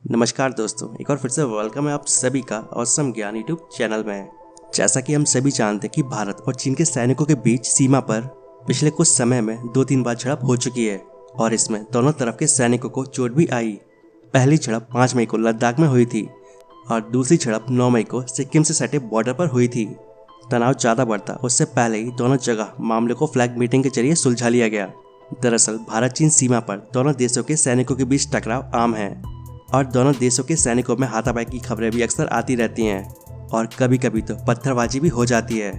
नमस्कार दोस्तों, एक बार फिर से वेलकम है आप सभी का औसम ज्ञान यूट्यूब चैनल में। जैसा कि हम सभी जानते हैं कि भारत और चीन के सैनिकों के बीच सीमा पर पिछले कुछ समय में 2-3 बार झड़प हो चुकी है और इसमें दोनों तरफ के सैनिकों को चोट भी आई। पहली झड़प 5 मई को लद्दाख में हुई थी और दूसरी झड़प 9 मई को सिक्किम से सटे बॉर्डर पर हुई थी। तनाव ज़्यादा बढ़ता उससे पहले ही दोनों जगह मामले को फ्लैग मीटिंग के जरिए सुलझा लिया गया। दरअसल भारत चीन सीमा पर दोनों देशों के सैनिकों के बीच टकराव आम है और दोनों देशों के सैनिकों में हाथापाई की खबरें भी अक्सर आती रहती हैं और कभी कभी तो पत्थरबाजी भी हो जाती है।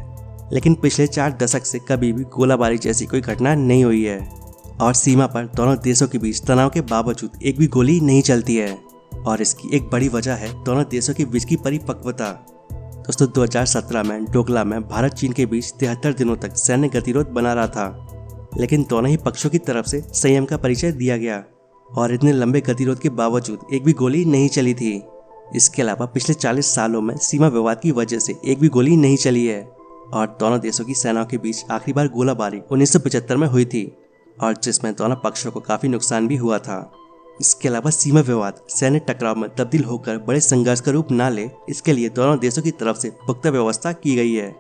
लेकिन पिछले 4 दशक से कभी भी गोलाबारी जैसी कोई घटना नहीं हुई है और सीमा पर दोनों देशों के बीच तनाव के बावजूद एक भी गोली नहीं चलती है और इसकी एक बड़ी वजह है दोनों देशों के बीच की परिपक्वता। दोस्तों 2017 में डोकला में भारत चीन के बीच 73 दिनों तक सैन्य गतिरोध बना रहा था, लेकिन दोनों ही पक्षों की तरफ से संयम का परिचय दिया गया और इतने लंबे गतिरोध के बावजूद एक भी गोली नहीं चली थी। इसके अलावा पिछले 40 सालों में सीमा विवाद की वजह से एक भी गोली नहीं चली है और दोनों देशों की सेनाओं के बीच आखिरी बार गोलाबारी 1975 में हुई थी और जिसमें दोनों पक्षों को काफी नुकसान भी हुआ था। इसके अलावा सीमा विवाद सैन्य टकराव में तब्दील होकर बड़े संघर्ष का रूप ना ले, इसके लिए दोनों देशों की तरफ से पुख्ता व्यवस्था की गई है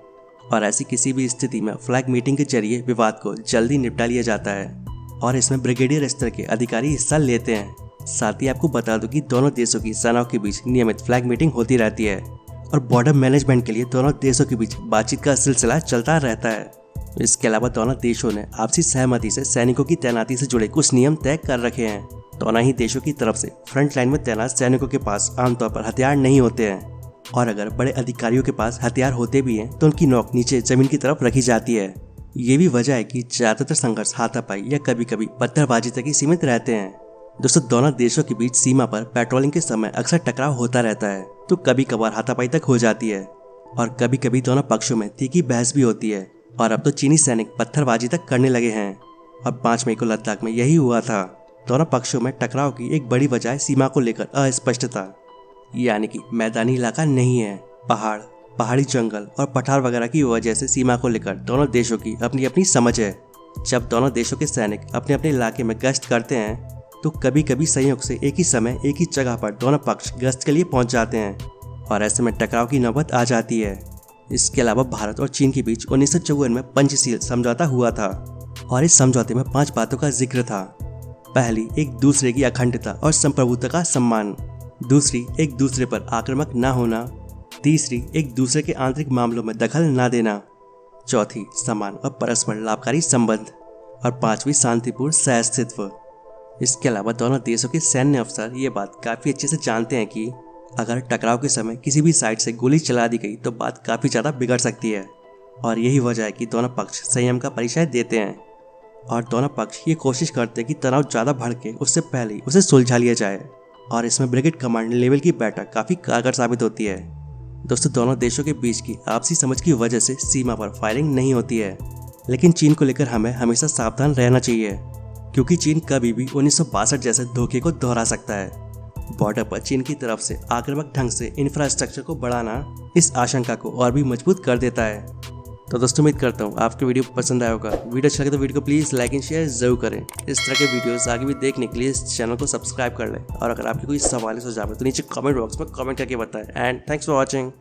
और ऐसी किसी भी स्थिति में फ्लैग मीटिंग के जरिए विवाद को जल्दी निपटा लिया जाता है और इसमें ब्रिगेडियर स्तर के अधिकारी हिस्सा लेते हैं। साथ ही आपको बता दूं कि दोनों देशों की सेनाओं के बीच नियमित फ्लैग मीटिंग होती रहती है और बॉर्डर मैनेजमेंट के लिए दोनों देशों के बीच बातचीत का सिलसिला चलता रहता है। इसके अलावा दोनों देशों ने आपसी सहमति से सैनिकों की तैनाती से जुड़े कुछ नियम तय कर रखे हैं। दोनों ही देशों की तरफ से फ्रंट लाइन में तैनात सैनिकों के पास आमतौर पर हथियार नहीं होते हैं और अगर बड़े अधिकारियों के पास हथियार होते भी हैं तो उनकी नोक नीचे जमीन की तरफ रखी जाती है। ये भी वजह है कि ज्यादातर संघर्ष हाथापाई या कभी कभी पत्थरबाजी तक ही सीमित रहते हैं। दोस्तों दोनों देशों के बीच सीमा पर पेट्रोलिंग के समय अक्सर टकराव होता रहता है, तो कभी कभार हाथापाई तक हो जाती है और कभी कभी दोनों पक्षों में तीखी बहस भी होती है और अब तो चीनी सैनिक पत्थरबाजी तक करने लगे हैं और 5 मई को लद्दाख में यही हुआ था। दोनों पक्षों में टकराव की एक बड़ी वजह है सीमा को लेकर अस्पष्टता, यानी कि मैदानी इलाका नहीं है। पहाड़ी जंगल और पठार वगैरह की वजह से सीमा को लेकर दोनों देशों की अपनी अपनी समझ है। जब दोनों देशों के सैनिक अपने अपने इलाके में गश्त करते हैं तो कभी कभी संयोग से एक ही समय एक ही जगह पर दोनों पक्ष गश्त के लिए पहुंच जाते हैं और ऐसे में टकराव की नौबत आ जाती है। इसके अलावा भारत और चीन के बीच 1954 में पंचशील समझौता हुआ था और इस समझौते में 5 बातों का जिक्र था। पहली, एक दूसरे की अखंडता और संप्रभुता का सम्मान। दूसरी, एक दूसरे पर आक्रामक न होना। तीसरी, एक दूसरे के आंतरिक मामलों में दखल न देना। चौथी, समान और परस्पर लाभकारी संबंध और 5वीं, शांतिपूर्ण सहअस्तित्व। इसके अलावा दोनों देशों के सैन्य अफसर ये बात काफ़ी अच्छे से जानते हैं कि अगर टकराव के समय किसी भी साइड से गोली चला दी गई तो बात काफ़ी ज़्यादा बिगड़ सकती है और यही वजह है कि दोनों पक्ष संयम का परिचय देते हैं और दोनों पक्ष ये कोशिश करते हैं कि तनाव ज़्यादा भड़के उससे पहले ही उसे सुलझा लिया जाए और इसमें ब्रिगेड कमांड लेवल की बैठक काफ़ी कारगर साबित होती है। दोस्तों दोनों देशों के बीच की आपसी समझ की वजह से सीमा पर फायरिंग नहीं होती है, लेकिन चीन को लेकर हमें हमेशा सावधान रहना चाहिए क्योंकि चीन कभी भी 1962 जैसे धोखे को दोहरा सकता है। बॉर्डर पर चीन की तरफ से आक्रामक ढंग से इंफ्रास्ट्रक्चर को बढ़ाना इस आशंका को और भी मजबूत कर देता है। तो दोस्तों उम्मीद करता हूँ आपको वीडियो पसंद आया होगा। वीडियो अच्छा लगे तो वीडियो को प्लीज़ लाइक एंड शेयर जरूर करें। इस तरह के वीडियोस आगे भी देखने के लिए इस चैनल को सब्सक्राइब कर लें और अगर आपके कोई सवाल सुझाव है तो नीचे कमेंट बॉक्स में कमेंट करके बताएं। And thanks for watching.